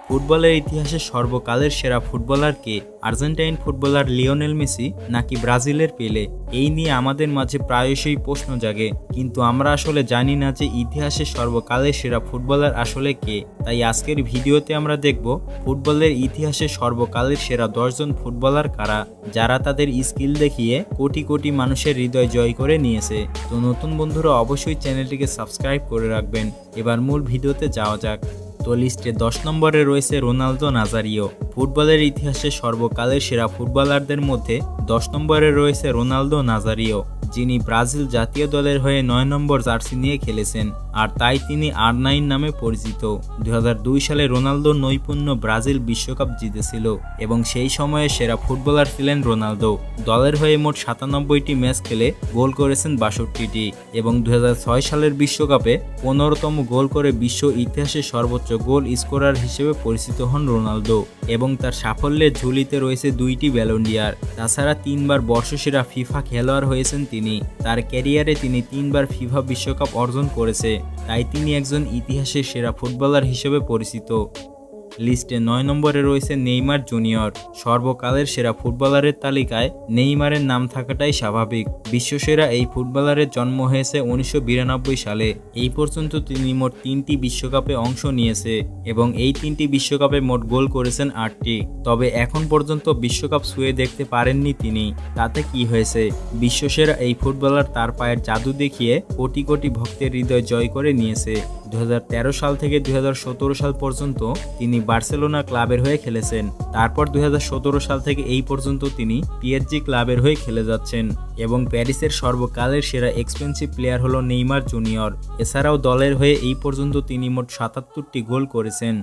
ফুটবলের ইতিহাসে সর্বকালের সেরা ফুটবলার কে? আর্জেন্টাইন ফুটবলার লিওনেল মেসি নাকি ব্রাজিলের পেলে? এই নিয়ে আমাদের মাঝে প্রায়শই প্রশ্ন জাগে, কিন্তু আমরা আসলে জানি না যে ইতিহাসে সর্বকালের সেরা ফুটবলার আসলে কে। তাই আজকের ভিডিওতে আমরা দেখব ফুটবলের ইতিহাসে সর্বকালের সেরা 10 জন ফুটবলার কারা, যারা তাদের স্কিল দেখিয়ে কোটি কোটি মানুষের হৃদয় জয় করে নিয়েছে। তো নতুন বন্ধুরা অবশ্যই চ্যানেলটিকে সাবস্ক্রাইব করে রাখবেন। এবার মূল ভিডিওতে যাওয়া যাক। তো লিস্টে 10 নম্বরে রয়েছে রোনালদো নাজারিও। ফুটবলের ইতিহাসে সর্বকালের সেরা ফুটবলারদের মধ্যে 10 নম্বরে রয়েছে রোনালদো নাজারিও, যিনি ব্রাজিল জাতীয় দলের হয়ে 9 নম্বর জার্সি নিয়ে খেলেছেন, আর তাই তিনি R9 নামে পরিচিত। 2002 সালে রোনালদো নৈপুণ্য ব্রাজিল বিশ্বকাপ জিতেছিল এবং সেই সময়ে সেরা ফুটবলার ছিলেন রোনালদো। দলের হয়ে মোট 97টি ম্যাচ খেলে গোল করেছেন 62টি এবং 2006 সালের বিশ্বকাপে 15তম গোল করে বিশ্ব ইতিহাসে সর্বোচ্চ গোল স্কোরার হিসেবে পরিচিত হন রোনালদো এবং তার সাফল্যের ঝুলিতে রয়েছে 2টি ব্যালন ডি'অর। তাছাড়া 3বার বর্ষসেরা ফিফা খেলোয়াড় হয়েছেন তিনি। তার ক্যারিয়ারে তিনি 3বার ফিফা বিশ্বকাপ অর্জন করেছে, তাই তিনি একজন ইতিহাসের সেরা ফুটবলার হিসেবে পরিচিত। লিস্টে 9 নম্বরে রয়েছে নেইমার জুনিয়র। সর্বকালের সেরা ফুটবলারের তালিকায় নেইমারের নাম থাকাটাই স্বাভাবিক। বিশ্বসেরা এই ফুটবলারের জন্ম হয়েছে 1992 সালে। এই পর্যন্ত তিনি মোট 3টি বিশ্বকাপে অংশ নিয়েছে এবং এই 3টি বিশ্বকাপে মোট গোল করেছেন 8টি। তবে এখন পর্যন্ত বিশ্বকাপ ছুঁয়ে দেখতে পারেননি তিনি। তাতে কি হয়েছে? বিশ্বসেরা এই ফুটবলার তার পায়ের জাদু দেখিয়ে কোটি কোটি ভক্তের হৃদয় জয় করে নিয়েছে। 2013 সাল থেকে 2017 সাল পর্যন্ত তিনি বার্সেলোনা ক্লাবের হয়ে খেলেছেন। তারপর 2017 সাল থেকে এই পর্যন্ত তিনি PSG ক্লাবের হয়ে খেলে যাচ্ছেন এবং প্যারিসের সর্বকালের সেরা এক্সপেন্সিভ প্লেয়ার হলো নেইমার জুনিয়র। এছাড়াও দলের হয়ে এই পর্যন্ত তিনি মোট 77টি গোল করেছেন।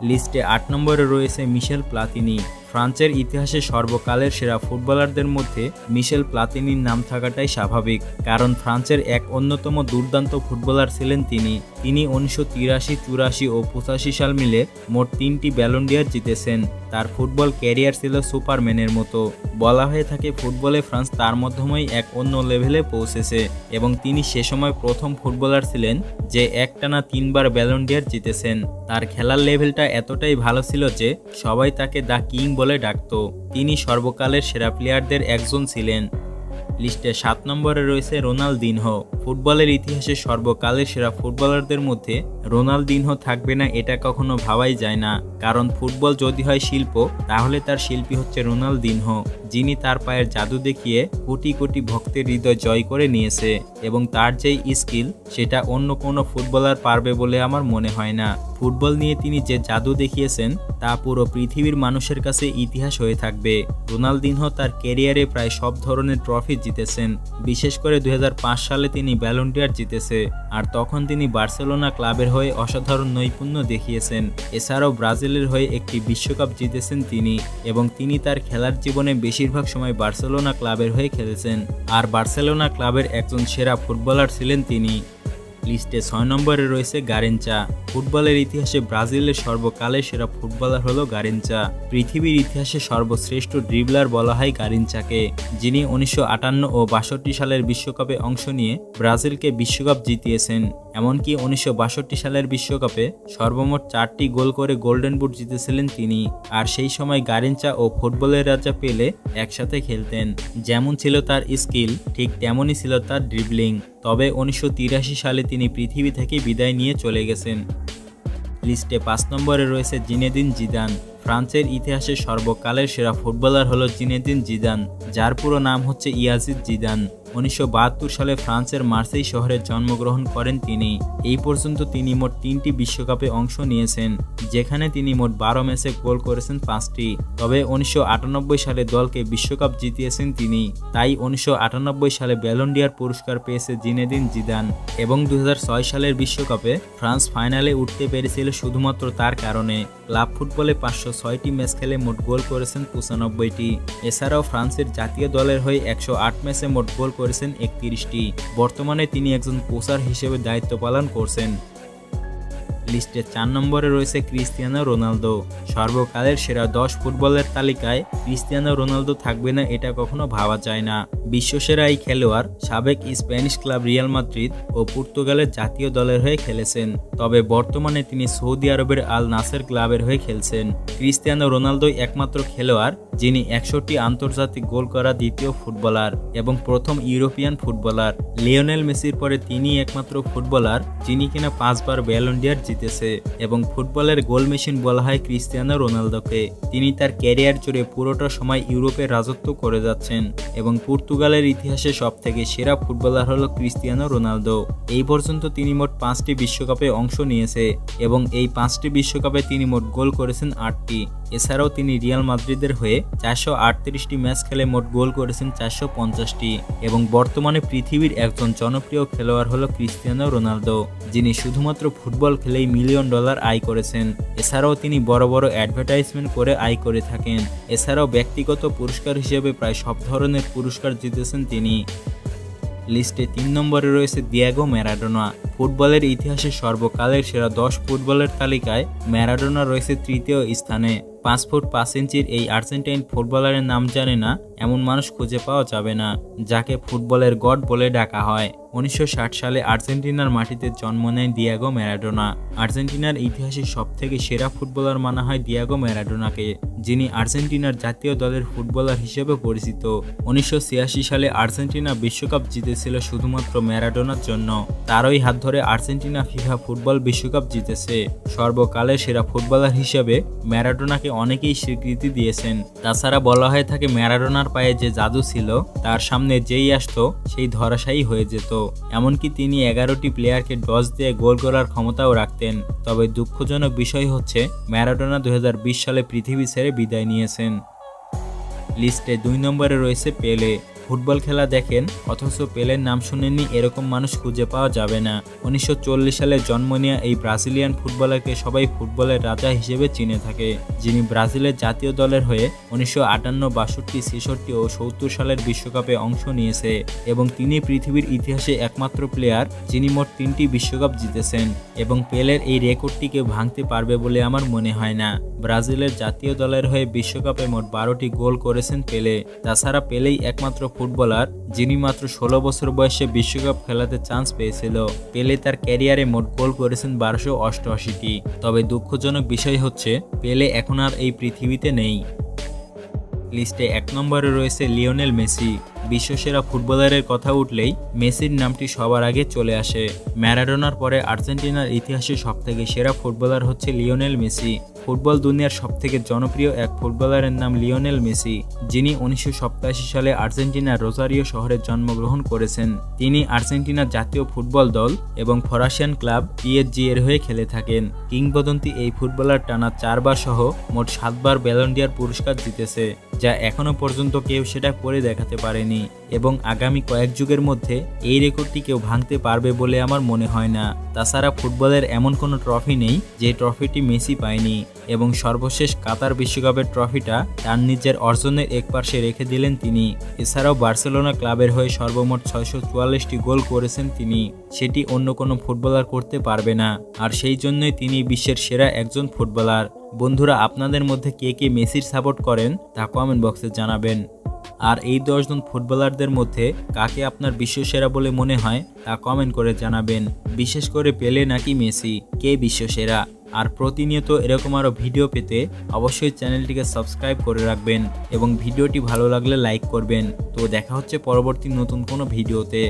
লিস্টে 8 নম্বরে রয়েছে মিশেল প্লাতিনি। ফ্রান্সের ইতিহাসে সর্বকালের সেরা ফুটবলারদের মধ্যে মিশেল প্লাতিনির নাম থাকাটাই স্বাভাবিক, কারণ ফ্রান্সের এক অন্যতম দুর্দান্ত ফুটবলার ছিলেন তিনি। 1983, 84 ও 85 সাল মিলে মোট 3টি ব্যালন ডি'অর জিতেছেন। তার ফুটবল ক্যারিয়ার ছিল সুপারম্যানের মতো। বলা হয়ে থাকে ফুটবলে ফ্রান্স তার মাধ্যমেই এক অন্য লেভেলে পৌঁছেছে এবং তিনি সে সময় প্রথম ফুটবলার ছিলেন যে একটানা 3বার ব্যালন ডি'অর জিতেছেন। তার খেলার লেভেলটা এতটাই ভালো ছিল যে সবাই তাকে দ্য কিং বলে ডাকত। তিনি সর্বকালের সেরা প্লেয়ারদের একজন ছিলেন। লিস্টে 7 নম্বরে রয়েছে রোনালদিনহো। ফুটবলের ইতিহাসে সর্বকালের সেরা ফুটবলারদের মধ্যে রোনালদিনহো থাকবে না এটা কখনো ভাবাই যায় না, কারণ ফুটবল যদি হয় শিল্প তাহলে তার শিল্পী হচ্ছে রোনালদিনহো, যিনি তার পায়ের জাদু দেখিয়ে কোটি কোটি ভক্তের হৃদয় জয় করে নিয়েছে এবং তার যেই স্কিল সেটা অন্য কোনো ফুটবলার পারবে বলে আমার মনে হয় না। ফুটবল নিয়ে তিনি যে জাদু দেখিয়েছেন তা পুরো পৃথিবীর মানুষের কাছে ইতিহাস হয়ে থাকবে। রোনালদিনহো তার ক্যারিয়ারে প্রায় সব ধরনের ট্রফি জিতেছেন। বিশেষ করে 2005 সালে তিনি ব্যালন ডি'অর জিতেছে, আর তখন তিনি বার্সেলোনা ক্লাবের হয়ে অসাধারণ নৈপুণ্য দেখিয়েছেন। এছাড়াও ব্রাজিলের হয়ে একটি বিশ্বকাপ জিতেছেন তিনি এবং তিনি তার খেলার জীবনে বেশিরভাগ সময় বার্সেলোনা ক্লাবের হয়ে খেলেছেন, আর বার্সেলোনা ক্লাবের একজন সেরা ফুটবলার ছিলেন তিনি। লিস্টে 6 নম্বরে রয়েছে গারিনচা। ফুটবলের ইতিহাসে ব্রাজিলের সর্বকালের সেরা ফুটবলার হলো গারিনচা। পৃথিবীর ইতিহাসে সর্বশ্রেষ্ঠ ড্রিবলার বলা হয় গারিনচাকে, যিনি 1958 ও 62 সালের বিশ্বকাপে অংশ নিয়ে ব্রাজিলকে বিশ্বকাপ জিতিয়েছেন। এমনকি 1962 সালের বিশ্বকাপে সর্বমোট 4টি গোল করে গোল্ডেন বুট জিতেছিলেন তিনি। আর সেই সময় গারিনচা ও ফুটবলের রাজা পেলে একসাথে খেলতেন। যেমন ছিল তার স্কিল, ঠিক তেমনই ছিল তার ড্রিবলিং। তবে 1983 সালে তিনি পৃথিবী থেকে বিদায় নিয়ে চলে গেছেন। লিস্টে 5 নম্বরে রয়েছে জিনেদিন জিদান। ফ্রান্সের ইতিহাসে সর্বকালের সেরা ফুটবলার হলো জিনেদিন জিদান, যার পুরো নাম হচ্ছে ইয়াজিদ জিদান। 1972 সালে ফ্রান্সের মার্সেই শহরে জন্মগ্রহণ করেন তিনি। এই পর্যন্ত তিনি মোট 3টি বিশ্বকাপে অংশ নিয়েছেন, যেখানে তিনি মোট 12 ম্যাচে গোল করেছেন 5টি। তবে 1998 সালে দলকে বিশ্বকাপ জিতিয়েছেন তিনি। তাই 1998 সালে ব্যালন ডি'অর পুরস্কার পেয়েছে জিনেদিন জিদান এবং 2006 সালের বিশ্বকাপে ফ্রান্স ফাইনালে উঠতে পেরেছিল শুধুমাত্র তার কারণে। ক্লাব ফুটবলে 506টি ম্যাচ খেলে মোট গোল করেছেন 95টি। এছাড়াও ফ্রান্সের জাতীয় দলের হয়ে 108 ম্যাচে মোট গোল করেছেন 31টি। বর্তমানে তিনি একজন কোচার হিসেবে দায়িত্ব পালন করছেন। লিস্টে 4 নম্বরে রয়েছে ক্রিস্টিয়ানো রোনালদো। সর্বকালের সেরা 10 ফুটবলের তালিকায় ক্রিস্টিয়ানো রোনালদো থাকবে না এটা কখনো ভাবা যায় না। বিশ্বসেরা এই খেলোয়াড় সাবেক স্প্যানিশ ক্লাব রিয়াল মাদ্রিদ ও পর্তুগালের জাতীয় দলের হয়ে খেলেছেন, তবে বর্তমানে তিনি সৌদি আরবের আল নাসের ক্লাবের হয়ে খেলছেন। ক্রিস্টিয়ানো রোনালদোই একমাত্র খেলোয়াড় যিনি 100টি আন্তর্জাতিক গোল করা দ্বিতীয় ফুটবলার এবং প্রথম ইউরোপিয়ান ফুটবলার। লিওনেল মেসির পরে তিনিই একমাত্র ফুটবলার যিনি কিনা 5 বার ব্যালন ডি'অর জিতেছে এবং ফুটবলের গোল মেশিন বলা হয় ক্রিস্টিয়ানো রোনালদোকে। তিনি তার ক্যারিয়ার জুড়ে পুরোটা সময় ইউরোপে রাজত্ব করে যাচ্ছেন এবং পর্তুগালের ইতিহাসে সবথেকে সেরা ফুটবলার হলো ক্রিস্টিয়ানো রোনালদো। এই পর্যন্ত তিনি মোট 5টি বিশ্বকাপে অংশ নিয়েছে এবং এই 5টি বিশ্বকাপে তিনি মোট গোল করেছেন 8টি। এছাড়াও তিনি রিয়াল মাদ্রিদের হয়ে 438টি ম্যাচ খেলে মোট গোল করেছেন 450টি এবং বর্তমানে পৃথিবীর একজন জনপ্রিয় খেলোয়াড় হলো ক্রিস্টিয়ানো রোনালদো, যিনি শুধুমাত্র ফুটবল খেলেই $1 মিলিয়ন আয় করেছেন। এছাড়াও তিনি বড় বড় অ্যাডভার্টাইজমেন্ট করে আয় করে থাকেন। এছাড়াও ব্যক্তিগত পুরস্কার হিসেবে প্রায় সব ধরনের পুরস্কার জিতেছেন তিনি। লিস্টে 3 নম্বরে রয়েছে দিয়েগো ম্যারাডোনা। ফুটবলের ইতিহাসে সর্বকালের সেরা 10 ফুটবলের তালিকায় ম্যারাডোনা রয়েছে তৃতীয় স্থানে। 5 ফুট 5 ইঞ্চির এই আর্জেন্টাইন ফুটবলারের নাম জানে না এমন মানুষ খুঁজে পাওয়া যাবে না, যাকে ফুটবলের গড বলে ডাকা হয়। 1960 সালে আর্জেন্টিনার মাটিতে জন্ম নেয় দিয়েগো ম্যারাডোনা। আর্জেন্টিনার ইতিহাসে সবথেকে সেরা ফুটবলার মানা হয় দিয়েগো ম্যারাডোনাকে, যিনি আর্জেন্টিনার জাতীয় দলের ফুটবলার হিসেবে পরিচিত। 1986 সালে আর্জেন্টিনা বিশ্বকাপ জিতেছিল শুধুমাত্র ম্যারাডোনার জন্য। তারই হাত ধরে আর্জেন্টিনা ফিফা ফুটবল বিশ্বকাপ জিতেছে। সর্বকালের সেরা ফুটবলার হিসেবে ম্যারাডোনাকে অনেকেই স্বীকৃতি দিয়েছেন। তাছাড়া বলা হয়ে থাকে ম্যারাডোনার পায়ে যে জাদু ছিল তার সামনে যেই আসতো সেই ধরাশায়ী হয়ে যেত। এমনকি তিনি 11টি প্লেয়ারকে ডজ দিয়ে গোল করার ক্ষমতাও রাখতেন। তবে দুঃখজনক বিষয় হচ্ছে ম্যারাডোনা 2020 সালে পৃথিবী ছেড়ে বিদায় নিয়েছেন। লিস্টে 2 নম্বরে রয়েছে পেলে। ফুটবল খেলা দেখেন অথচ পেলের নাম শুনেননি এরকম মানুষ খুঁজে পাওয়া যাবে না। 1940 সালে জন্ম নেওয়া এই ব্রাজিলিয়ান ফুটবলারকে সবাই ফুটবলের রাজা হিসেবে চিনে থাকে, যিনি ব্রাজিলের জাতীয় দলের হয়ে 1958, 62, 66 ও 70 সালের বিশ্বকাপে অংশ নিয়েছে এবং তিনি পৃথিবীর ইতিহাসে একমাত্র প্লেয়ার যিনি মোট 3টি বিশ্বকাপ জিতেছেন এবং পেলের এই রেকর্ডটি কেউ ভাঙতে পারবে বলে আমার মনে হয় না। ব্রাজিলের জাতীয় দলের হয়ে বিশ্বকাপে মোট 12টি গোল করেছেন পেলে। তাছাড়া পেলেই একমাত্র ফুটবলার যিনি মাত্র 16 বছর বয়সে বিশ্বকাপ খেলাতে চান্স পেয়েছিল। পেলে তার ক্যারিয়ারে মোট গোল করেছেন 1288টি। তবে দুঃখজনক বিষয় হচ্ছে পেলে এখন আর এই পৃথিবীতে নেই। লিস্টে 1 নম্বরে রয়েছে লিওনেল মেসি। বিশ্বসেরা ফুটবলারের কথা উঠলেই মেসির নামটি সবার আগে চলে আসে। ম্যারাডোনার পরে আর্জেন্টিনার ইতিহাসে সবথেকে সেরা ফুটবলার হচ্ছে লিওনেল মেসি। ফুটবল দুনিয়ার সবথেকে জনপ্রিয় এক ফুটবলারের নাম লিওনেল মেসি, যিনি 1987 সালে আর্জেন্টিনার রোজারিও শহরে জন্মগ্রহণ করেছেন। তিনি আর্জেন্টিনার জাতীয় ফুটবল দল এবং ফরাসিয়ান ক্লাব পিএসজি এর হয়ে খেলে থাকেন। কিংবদন্তি এই ফুটবলার টানা 4 বার সহ মোট 7 বার ব্যালন ডি'অর পুরস্কার জিতেছে, যা এখনো পর্যন্ত কেউ সেটা করে দেখাতে পারেনি এবং আগামী কয়েক যুগের মধ্যে এই রেকর্ডটি কেউ ভাঙতে পারবে বলে আমার মনে হয় না। তাছাড়া ফুটবলের এমন কোনো ট্রফি নেই যে ট্রফিটি মেসি পায়নি এবং সর্বশেষ কাতার বিশ্বকাপের ট্রফিটা তার নিজের অর্জনের একপাশে রেখে দিলেন তিনি। এছাড়াও বার্সেলোনা ক্লাবের হয়ে সর্বমোট 644টি গোল করেছেন তিনি, সেটি অন্য কোনো ফুটবলার করতে পারবে না। আর সেই জন্যই তিনি বিশ্বের সেরা একজন ফুটবলার। বন্ধুরা, আপনাদের মধ্যে কে কে মেসির সাপোর্ট করেন তা কমেন্ট বক্সে জানাবেন। আর এই 10 জন ফুটবলারদের মধ্যে কাকে আপনার বিশ্বসেরা বলে মনে হয় তা কমেন্ট করে জানাবেন। বিশেষ করে পেলে নাকি মেসি, কে বিশ্বসেরা? আর প্রতিনিয়ত এরকম আরও ভিডিও পেতে অবশ্যই চ্যানেলটিকে সাবস্ক্রাইব করে রাখবেন এবং ভিডিওটি ভালো লাগলে লাইক করবেন। তো দেখা হচ্ছে পরবর্তী নতুন কোনো ভিডিওতে।